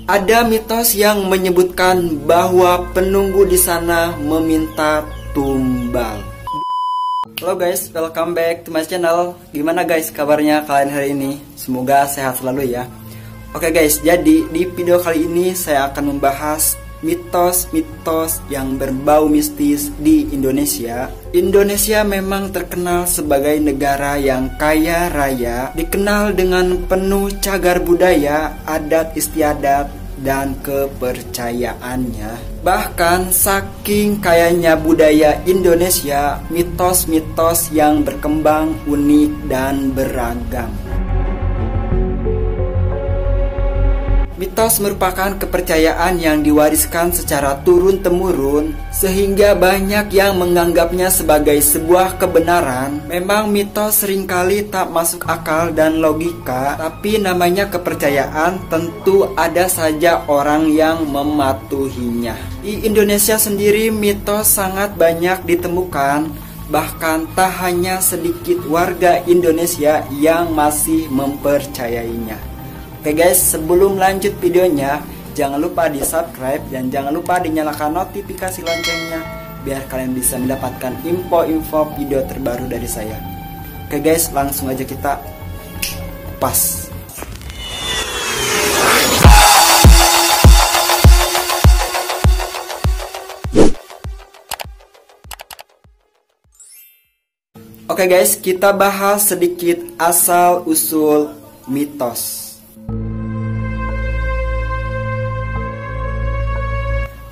Ada mitos yang menyebutkan bahwa penunggu di sana meminta tumbal. Halo guys, welcome back to my channel. Gimana guys kabarnya kalian hari ini? Semoga sehat selalu ya. Oke guys, jadi di video kali ini saya akan membahas mitos-mitos yang berbau mistis di Indonesia. Indonesia memang terkenal sebagai negara yang kaya raya, dikenal dengan penuh cagar budaya, adat istiadat, dan kepercayaannya. Bahkan saking kayanya budaya Indonesia, mitos-mitos yang berkembang unik dan beragam. Mitos merupakan kepercayaan yang diwariskan secara turun-temurun, sehingga banyak yang menganggapnya sebagai sebuah kebenaran. Memang mitos seringkali tak masuk akal dan logika, tapi namanya kepercayaan, tentu ada saja orang yang mematuhinya. Di Indonesia sendiri mitos sangat banyak ditemukan, bahkan tak hanya sedikit warga Indonesia yang masih mempercayainya. Oke guys, sebelum lanjut videonya, jangan lupa di subscribe dan jangan lupa dinyalakan notifikasi loncengnya biar kalian bisa mendapatkan info-info video terbaru dari saya. Oke guys, langsung aja kita kupas. Oke guys, kita bahas sedikit asal-usul mitos.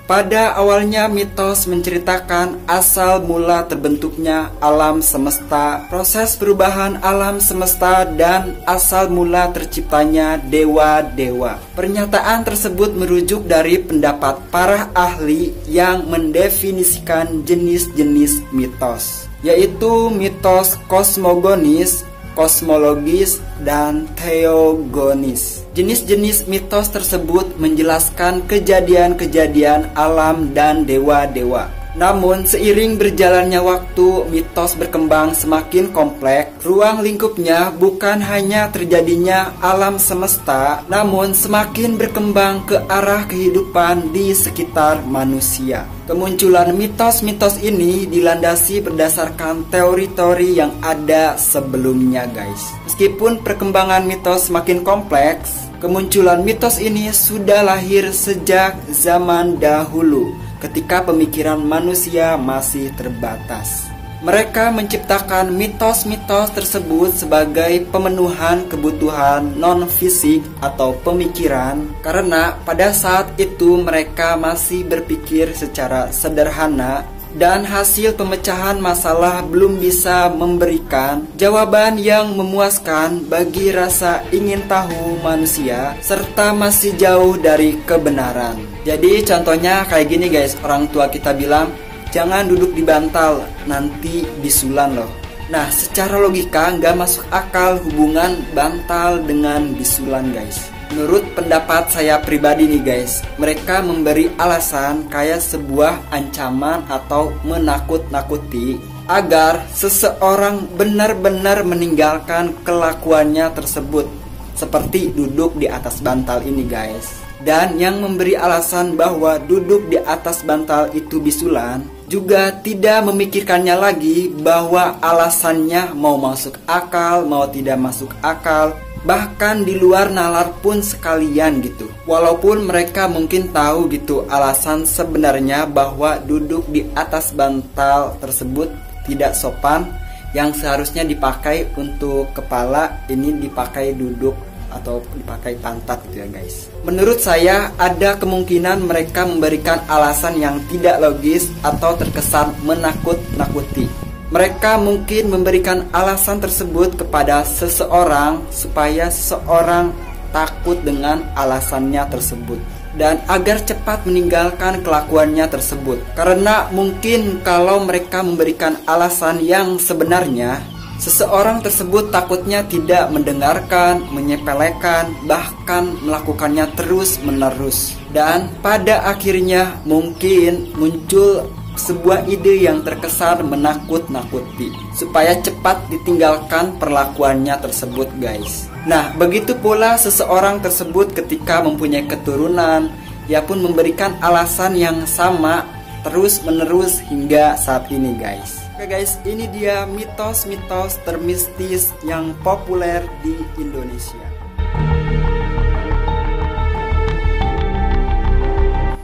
Pada awalnya mitos menceritakan asal mula terbentuknya alam semesta, proses perubahan alam semesta, dan asal mula terciptanya dewa-dewa. Pernyataan tersebut merujuk dari pendapat para ahli yang mendefinisikan jenis-jenis mitos, yaitu mitos kosmogonis, kosmologis, dan teogonis. Jenis-jenis mitos tersebut menjelaskan kejadian-kejadian alam dan dewa-dewa. Namun seiring berjalannya waktu, mitos berkembang semakin kompleks. Ruang lingkupnya bukan hanya terjadinya alam semesta, namun semakin berkembang ke arah kehidupan di sekitar manusia. Kemunculan mitos-mitos ini dilandasi berdasarkan teori-teori yang ada sebelumnya guys. Meskipun perkembangan mitos semakin kompleks, kemunculan mitos ini sudah lahir sejak zaman dahulu, ketika pemikiran manusia masih terbatas. Mereka menciptakan mitos-mitos tersebut sebagai pemenuhan kebutuhan non-fisik atau pemikiran, karena pada saat itu mereka masih berpikir secara sederhana dan hasil pemecahan masalah belum bisa memberikan jawaban yang memuaskan bagi rasa ingin tahu manusia, serta masih jauh dari kebenaran. Jadi contohnya kayak gini guys, orang tua kita bilang, jangan duduk di bantal, nanti bisulan loh. Nah, secara logika nggak masuk akal hubungan bantal dengan bisulan guys. Menurut pendapat saya pribadi nih guys, mereka memberi alasan kayak sebuah ancaman atau menakut-nakuti agar seseorang benar-benar meninggalkan kelakuannya tersebut, seperti duduk di atas bantal ini guys. Dan yang memberi alasan bahwa duduk di atas bantal itu bisulan juga tidak memikirkannya lagi bahwa alasannya mau masuk akal, mau tidak masuk akal, bahkan di luar nalar pun sekalian gitu. Walaupun mereka mungkin tahu gitu alasan sebenarnya bahwa duduk di atas bantal tersebut tidak sopan, yang seharusnya dipakai untuk kepala ini dipakai duduk atau dipakai pantat gitu ya guys. Menurut saya ada kemungkinan mereka memberikan alasan yang tidak logis atau terkesan menakut-nakuti. Mereka mungkin memberikan alasan tersebut kepada seseorang supaya seseorang takut dengan alasannya tersebut dan agar cepat meninggalkan kelakuannya tersebut. Karena mungkin kalau mereka memberikan alasan yang sebenarnya, seseorang tersebut takutnya tidak mendengarkan, menyepelekan, bahkan melakukannya terus-menerus. Dan pada akhirnya mungkin muncul sebuah ide yang terkesan menakut-nakuti supaya cepat ditinggalkan perlakuannya tersebut guys. Nah, begitu pula seseorang tersebut ketika mempunyai keturunan, ia pun memberikan alasan yang sama terus-menerus hingga saat ini guys. Oke guys, ini dia mitos-mitos termistis yang populer di Indonesia.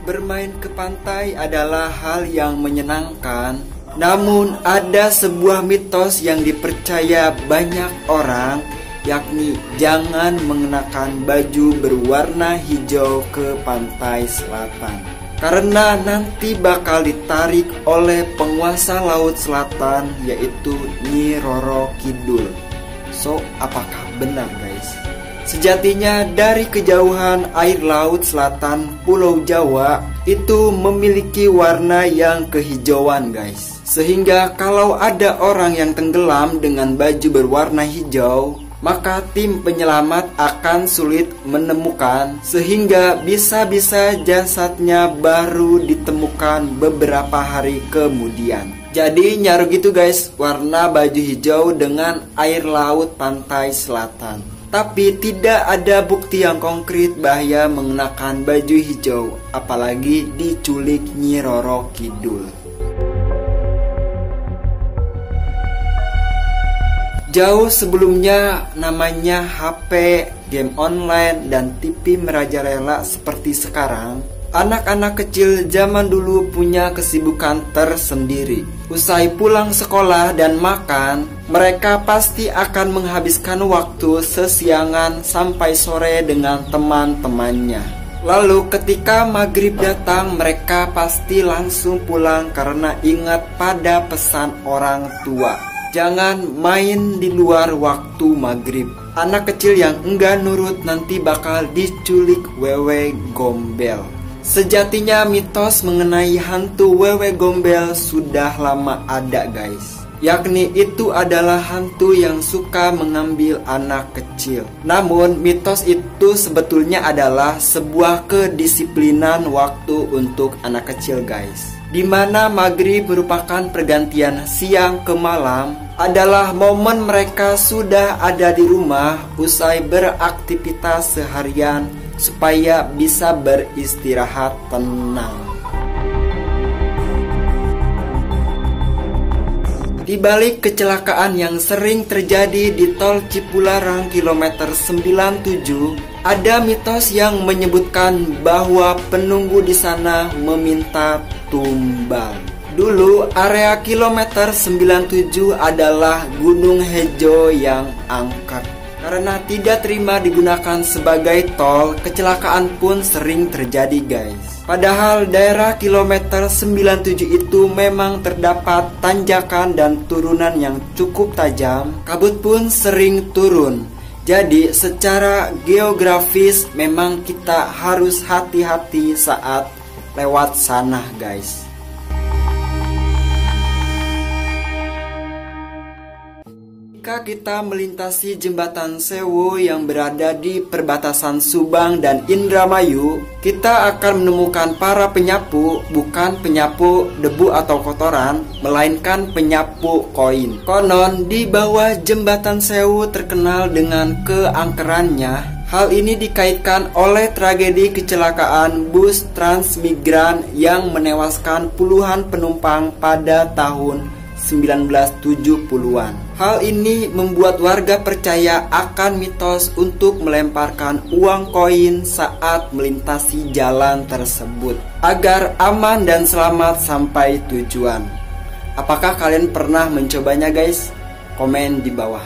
Bermain ke pantai adalah hal yang menyenangkan, namun ada sebuah mitos yang dipercaya banyak orang, yakni jangan mengenakan baju berwarna hijau ke pantai selatan, karena nanti bakal ditarik oleh penguasa laut selatan, yaitu Nyi Roro Kidul. So, apakah benar guys? Sejatinya dari kejauhan air laut selatan Pulau Jawa itu memiliki warna yang kehijauan guys. Sehingga kalau ada orang yang tenggelam dengan baju berwarna hijau, maka tim penyelamat akan sulit menemukan, sehingga bisa-bisa jasadnya baru ditemukan beberapa hari kemudian. Jadi nyaru gitu guys, warna baju hijau dengan air laut pantai selatan. Tapi tidak ada bukti yang konkret bahaya mengenakan baju hijau, apalagi diculik Nyi Roro Kidul. Jauh sebelumnya namanya HP, game online, dan TV merajalela seperti sekarang, anak-anak kecil zaman dulu punya kesibukan tersendiri. Usai pulang sekolah dan makan, mereka pasti akan menghabiskan waktu sesiangan sampai sore dengan teman-temannya. Lalu ketika maghrib datang, mereka pasti langsung pulang karena ingat pada pesan orang tua. Jangan main di luar waktu maghrib. Anak kecil yang enggak nurut nanti bakal diculik wewe gombel. Sejatinya mitos mengenai hantu wewe gombel sudah lama ada guys. Yakni itu adalah hantu yang suka mengambil anak kecil. Namun mitos itu sebetulnya adalah sebuah kedisiplinan waktu untuk anak kecil guys. Di mana maghrib merupakan pergantian siang ke malam, adalah momen mereka sudah ada di rumah usai beraktivitas seharian supaya bisa beristirahat tenang. Di balik kecelakaan yang sering terjadi di tol Cipularang kilometer 97, ada mitos yang menyebutkan bahwa penunggu di sana meminta tumbal. Dulu area kilometer 97 adalah Gunung Hejo yang angker. Karena tidak terima digunakan sebagai tol, kecelakaan pun sering terjadi guys. Padahal daerah kilometer 97 itu memang terdapat tanjakan dan turunan yang cukup tajam. Kabut pun sering turun. Jadi secara geografis memang kita harus hati-hati saat lewat sana guys. Jika kita melintasi jembatan Sewu yang berada di perbatasan Subang dan Indramayu, kita akan menemukan para penyapu, bukan penyapu debu atau kotoran, melainkan penyapu koin. Konon di bawah jembatan Sewu terkenal dengan keangkerannya. Hal ini dikaitkan oleh tragedi kecelakaan bus transmigran yang menewaskan puluhan penumpang pada tahun 1970-an. Hal ini membuat warga percaya akan mitos untuk melemparkan uang koin saat melintasi jalan tersebut agar aman dan selamat sampai tujuan. Apakah kalian pernah mencobanya guys? Komen di bawah.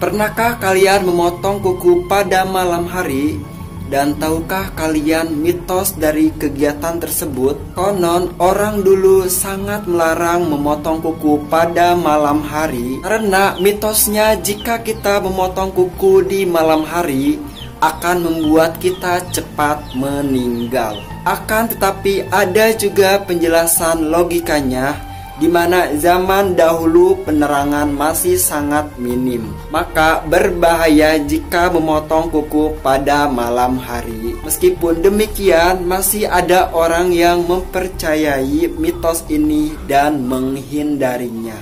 Pernahkah kalian memotong kuku pada malam hari? Dan tahukah kalian mitos dari kegiatan tersebut? Konon orang dulu sangat melarang memotong kuku pada malam hari, karena mitosnya jika kita memotong kuku di malam hari akan membuat kita cepat meninggal. Akan tetapi ada juga penjelasan logikanya, di mana zaman dahulu penerangan masih sangat minim. Maka berbahaya jika memotong kuku pada malam hari. Meskipun demikian, masih ada orang yang mempercayai mitos ini dan menghindarinya.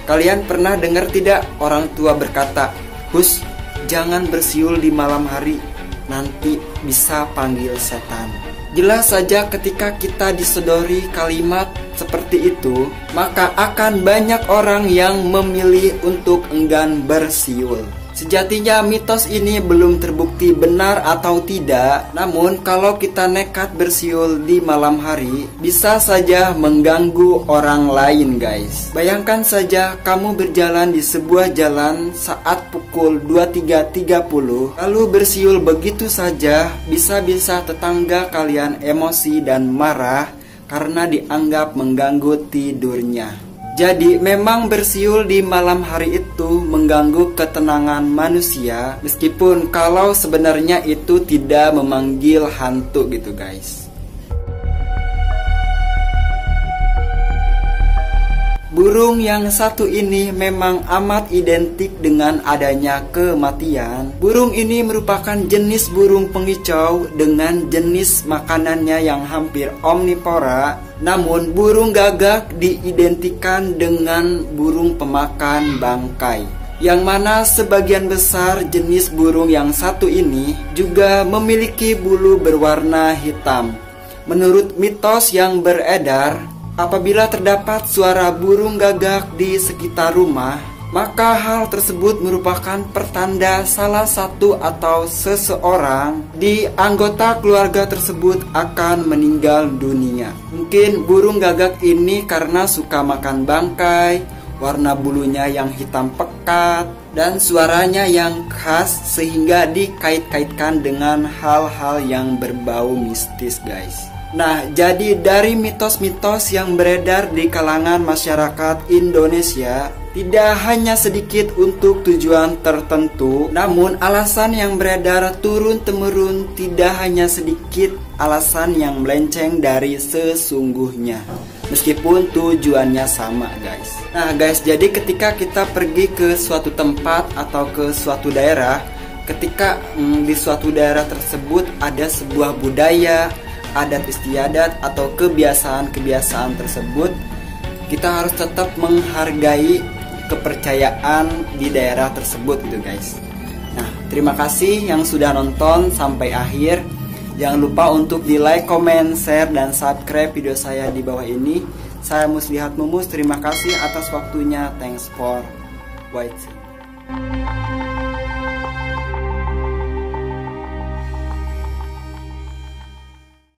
Kalian pernah dengar tidak orang tua berkata, "Hus, jangan bersiul di malam hari, nanti bisa panggil setan." Jelas saja ketika kita disodori kalimat seperti itu, maka akan banyak orang yang memilih untuk enggan bersiul. Sejatinya mitos ini belum terbukti benar atau tidak, namun kalau kita nekat bersiul di malam hari, bisa saja mengganggu orang lain guys. Bayangkan saja kamu berjalan di sebuah jalan saat pukul 23.30, lalu bersiul begitu saja, bisa-bisa tetangga kalian emosi dan marah karena dianggap mengganggu tidurnya. Jadi memang bersiul di malam hari itu mengganggu ketenangan manusia, meskipun kalau sebenarnya itu tidak memanggil hantu gitu guys. Burung yang satu ini memang amat identik dengan adanya kematian. Burung ini merupakan jenis burung pengicau dengan jenis makanannya yang hampir omnivora. Namun burung gagak diidentikan dengan burung pemakan bangkai, yang mana sebagian besar jenis burung yang satu ini juga memiliki bulu berwarna hitam. Menurut mitos yang beredar, apabila terdapat suara burung gagak di sekitar rumah, maka hal tersebut merupakan pertanda salah satu atau seseorang di anggota keluarga tersebut akan meninggal dunia. Mungkin burung gagak ini karena suka makan bangkai, warna bulunya yang hitam pekat, dan suaranya yang khas sehingga dikait-kaitkan dengan hal-hal yang berbau mistis guys. Nah, jadi dari mitos-mitos yang beredar di kalangan masyarakat Indonesia, tidak hanya sedikit untuk tujuan tertentu, namun alasan yang beredar turun-temurun tidak hanya sedikit alasan yang melenceng dari sesungguhnya, meskipun tujuannya sama guys. Nah guys, jadi ketika kita pergi ke suatu tempat atau ke suatu daerah, ketika di suatu daerah tersebut ada sebuah budaya, adat istiadat atau kebiasaan-kebiasaan tersebut, kita harus tetap menghargai kepercayaan di daerah tersebut gitu guys. Nah, terima kasih yang sudah nonton sampai akhir. Jangan lupa untuk di like, comment, share, dan subscribe video saya di bawah ini. Saya Muslihat Mumus, terima kasih atas waktunya. Thanks for watching.